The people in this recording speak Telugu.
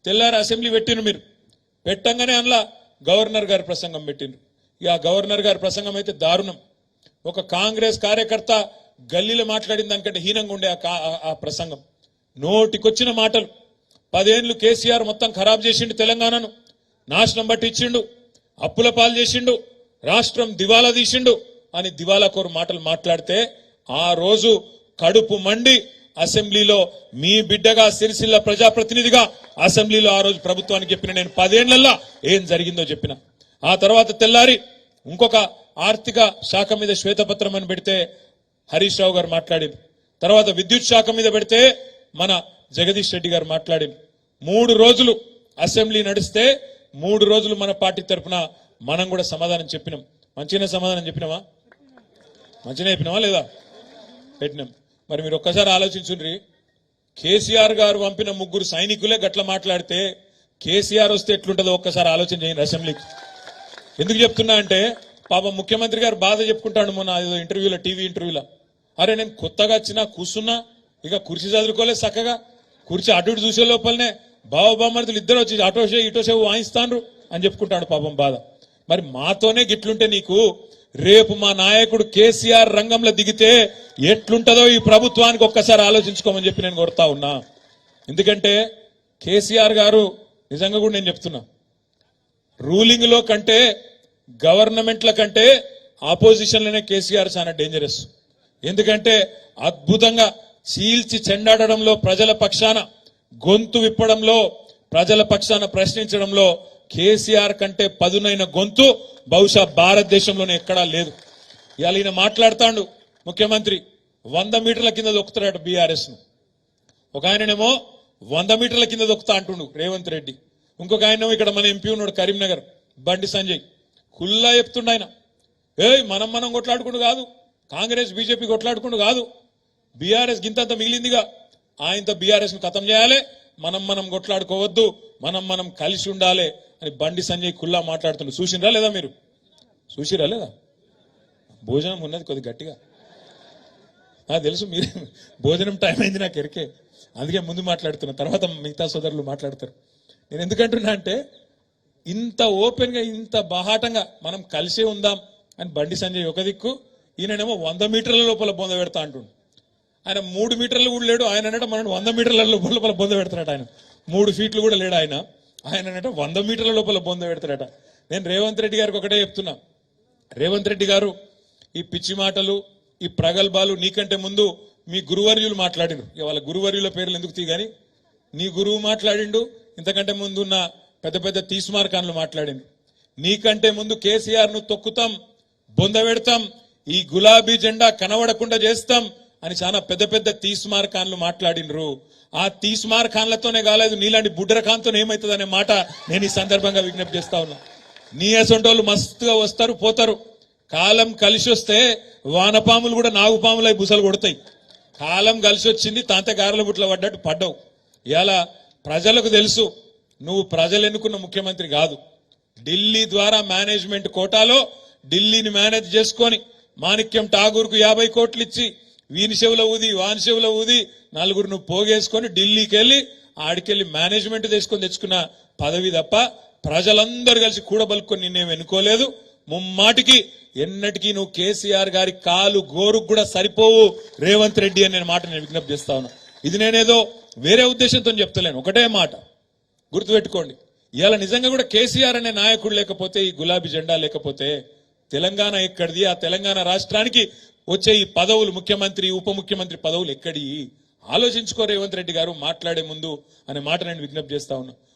తెల్లారి అసెంబ్లీ పెట్టిను మీరు పెట్టంగానే అందులో గవర్నర్ గారి ప్రసంగం పెట్టిండ్రు ఇక గవర్నర్ గారి ప్రసంగం అయితే దారుణం ఒక కాంగ్రెస్ కార్యకర్త గల్లీలో మాట్లాడిన దానికంటే హీనంగా ఉండే ఆ ప్రసంగం నోటికొచ్చిన మాటలు 10 ఏళ్లు కేసీఆర్ మొత్తం ఖరాబ్ చేసిండు తెలంగాణను నాశనం పట్టించిండు అప్పుల పాలు చేసిండు రాష్ట్రం దివాలా తీసిండు అని దివాలా కోరు మాటలు మాట్లాడితే ఆ రోజు కడుపు మండి అసెంబ్లీలో మీ బిడ్డగా సిరిసిల్ల ప్రజాప్రతినిధిగా అసెంబ్లీలో ఆ రోజు ప్రభుత్వానికి చెప్పిన నేను 10 ఏళ్లలో ఏం జరిగిందో చెప్పిన ఆ తర్వాత తెల్లారి ఇంకొక ఆర్థిక శాఖ మీద శ్వేతపత్రం అని పెడితే హరీష్ రావు గారు మాట్లాడింది తర్వాత విద్యుత్ శాఖ మీద పెడితే మన జగదీష్ రెడ్డి గారు మాట్లాడింది 3 రోజులు అసెంబ్లీ నడిస్తే 3 రోజులు మన పార్టీ తరఫున మనం కూడా సమాధానం చెప్పినాం మంచిగా సమాధానం చెప్పినామా మంచిగా చెప్పినామా లేదా పెట్టినాం మరి మీరు ఒక్కసారి ఆలోచించుండ్రి కేసీఆర్ గారు పంపిన 3 సైనికులే గట్ల మాట్లాడితే కేసీఆర్ వస్తే ఎట్లుంటుందో ఒక్కసారి ఆలోచన చేయండి అసెంబ్లీకి ఎందుకు చెప్తున్నా అంటే పాపం ముఖ్యమంత్రి గారు బాధ చెప్పుకుంటాడు మొన్న ఏదో ఇంటర్వ్యూలో టీవీ ఇంటర్వ్యూలో అరే నేను కొత్తగా వచ్చినా కూర్చున్నా ఇక కుర్చీ చదువుకోలేదు చక్కగా కుర్చీ అటు ఇటు చూసే లోపలనే బావబామర్దులు ఇద్దరు వచ్చి అటోషే ఇటోషే వాయిస్తాండ్రు అని చెప్పుకుంటాడు పాపం బాధ మరి మాతోనే గిట్లుంటే నీకు రేపు మా నాయకుడు కేసీఆర్ రంగంలో దిగితే ఎట్లుంటదో ఈ ప్రభుత్వానికి ఒక్కసారి ఆలోచించుకోమని చెప్పి నేను కోరుతా ఉన్నా ఎందుకంటే కేసీఆర్ గారు నిజంగా కూడా నేను చెప్తున్నా రూలింగ్ లో కంటే గవర్నమెంట్ల కంటే ఆపోజిషన్లోనే కేసీఆర్ చాలా డేంజరస్ ఎందుకంటే అద్భుతంగా చీల్చి చెండాడడంలో ప్రజల పక్షాన గొంతు విప్పడంలో ప్రజల పక్షాన ప్రశ్నించడంలో కేసీఆర్ కంటే పదునైన గొంతు బహుశా భారతదేశంలోనే ఎక్కడా లేదు ఇవాళ ఈయన మాట్లాడుతాడు ముఖ్యమంత్రి 100 మీటర్ల కింద దొక్కుతాడు బీఆర్ఎస్ ను ఒక ఆయననేమో 100 మీటర్ల కింద దొక్కుతా అంటుండు రేవంత్ రెడ్డి ఇంకొక ఆయనేమో ఇక్కడ మన ఎంపీ ఉన్నాడు కరీంనగర్ బండి సంజయ్ కుల్లా చెప్తుండ ఆయన మనం కొట్లాడుకుంటూ కాదు కాంగ్రెస్ బీజేపీ కొట్లాడుకుంటూ కాదు బీఆర్ఎస్ గింతంత మిగిలిందిగా ఆయనతో బీఆర్ఎస్ ను ఖతం చేయాలి మనం కొట్లాడుకోవద్దు మనం కలిసి ఉండాలి అని బండి సంజయ్ కుల్లా మాట్లాడుతుండ్రు చూసినరా లేదా మీరు చూసిరా లేదా భోజనం ఉన్నది కొద్ది గట్టిగా నాకు తెలుసు మీరు భోజనం టైం అయింది నాకు ఎరికే అందుకే ముందు మాట్లాడుతున్నా తర్వాత మిగతా సోదరులు మాట్లాడతారు నేను ఎందుకంటున్నా అంటే ఇంత ఓపెన్ గా ఇంత బాహాటంగా మనం కలిసే ఉందాం అని బండి సంజయ్ ఒక దిక్కు ఈయననేమో 100 మీటర్ల లోపల బొంద పెడతా అంటుండు ఆయన 3 మీటర్లు కూడా లేడు ఆయన అంటే మనం 100 మీటర్ల లోపల బొంద పెడతాడట ఆయన 3 ఫీట్లు కూడా లేడు ఆయన అంటే 100 మీటర్ల లోపల బొంద పెడతాడట నేను రేవంత్ రెడ్డి గారికి ఒకటే చెప్తున్నా రేవంత్ రెడ్డి గారు ఈ పిచ్చి మాటలు ఈ ప్రగల్భాలు నీకంటే ముందు మీ గురువర్యులు మాట్లాడిండ్రు వాళ్ళ గురువర్యుల పేర్లు ఎందుకు తీగాని నీ గురువు మాట్లాడిండు ఇంతకంటే ముందు ఉన్న పెద్ద తీస్మార్కాన్లు మాట్లాడిండు నీకంటే ముందు కేసీఆర్ ను తొక్కుతాం బొంద పెడతాం ఈ గులాబీ జెండా కనబడకుండా చేస్తాం అని చాలా పెద్ద తీస్మార్కాన్లు మాట్లాడినరు ఆ తీస్మార్కాన్లతోనే కాలేదు నీలాంటి బుడ్డరకాంతో ఏమవుతుంది అనే మాట నేను ఈ సందర్భంగా విజ్ఞప్తి చేస్తా ఉన్నా నీ అసొంటోళ్ళు మస్తుగా వస్తారు పోతారు కాలం కలిసి వస్తే వానపాములు కూడా నాగుపాములై బుసలు కొడతాయి కాలం కలిసి వచ్చింది తాంత గారెల బుట్ల పడ్డట్టు పడ్డావు ఇలా ప్రజలకు తెలుసు నువ్వు ప్రజలు ఎన్నుకున్న ముఖ్యమంత్రి కాదు ఢిల్లీ ద్వారా మేనేజ్మెంట్ కోటాలో ఢిల్లీని మేనేజ్ చేసుకొని మాణిక్యం ఠాగూర్కు 50 కోట్లు ఇచ్చి వీని చెవుల ఊది వాని చెవుల ఊది 4 నువ్వు పోగేసుకొని ఢిల్లీకి వెళ్ళి ఆడికెళ్ళి మేనేజ్మెంట్ తీసుకొని తెచ్చుకున్న పదవి తప్ప ప్రజలందరూ కలిసి కూడబలుకొని నిన్నేం ఎన్నుకోలేదు ముమ్మాటికి ఎన్నటికీ నువ్వు కేసీఆర్ గారి కాలు గోరుకు కూడా సరిపోవు రేవంత్ రెడ్డి అని నేను మాట నేను విజ్ఞప్తి చేస్తా ఉన్నా ఇది నేనేదో వేరే ఉద్దేశంతో చెప్తలేను ఒకటే మాట గుర్తుపెట్టుకోండి ఇవాళ నిజంగా కూడా కేసీఆర్ అనే నాయకుడు లేకపోతే ఈ గులాబీ జెండా లేకపోతే తెలంగాణ ఎక్కడిది ఆ తెలంగాణ రాష్ట్రానికి వచ్చే ఈ పదవులు ముఖ్యమంత్రి ఉప ముఖ్యమంత్రి పదవులు ఎక్కడి ఆలోచించుకో రేవంత్ రెడ్డి గారు మాట్లాడే ముందు అనే మాట నేను విజ్ఞప్తి చేస్తా ఉన్నా